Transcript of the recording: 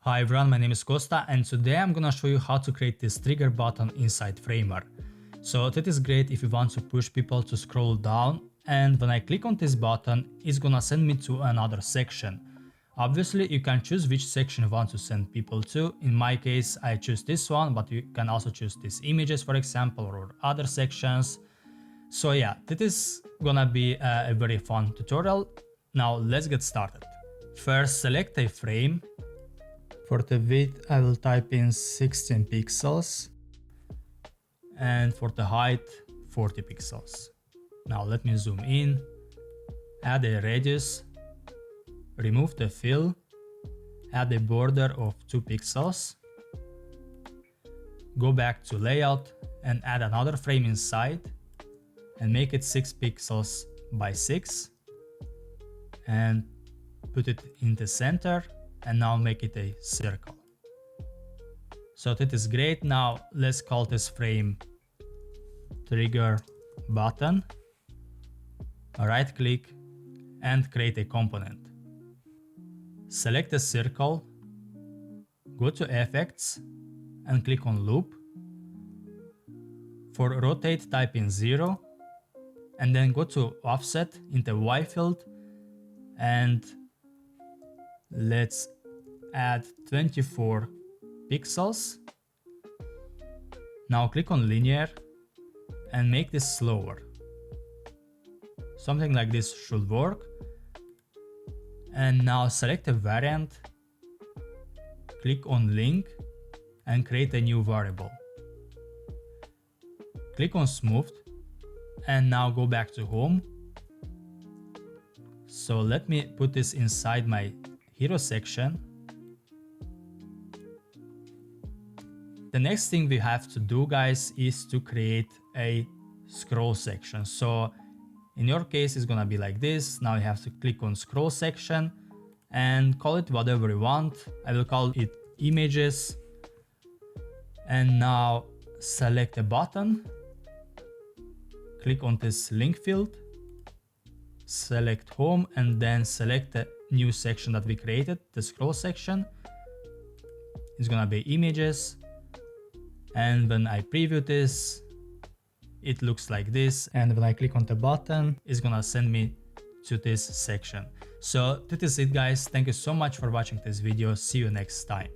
Hi everyone, my name is Costa and today I'm gonna show you how to create this trigger button inside Framer. So that is great if you want to push people to scroll down, and when I click on this button, it's gonna send me to another section. Obviously you can choose which section you want to send people to. In my case I choose this one, but you can also choose these images for example, or other sections. So yeah, that is gonna be a very fun tutorial. Now let's get started. First select a frame. For the width I will type in 16 pixels and for the height 40 pixels. Now let me zoom in, add a radius, remove the fill, add a border of 2 pixels, go back to layout and add another frame inside and make it 6 pixels by 6 and put it in the center, and now make it a circle. So that is great. Now let's call this frame trigger button. Right click and create a component. Select a circle, go to effects and click on loop. For rotate type in 0 and then go to offset in the Y field and let's add 24 pixels. Now click on linear and make this slower. Something like this should work. And now select a variant, click on link and create a new variable. Click on smooth and now go back to home. So let me put this inside my hero section. The next thing we have to do, guys, is to create a scroll section. So in your case it's gonna be like this. Now you have to click on scroll section and call it whatever you want. I will call it images. And now select a button, click on this link field, select home and then select the new section that we created, the scroll section. It's gonna be images. And when I preview this, it looks like this. And when I click on the button, it's gonna send me to this section. So that is it, guys. Thank you so much for watching this video. See you next time.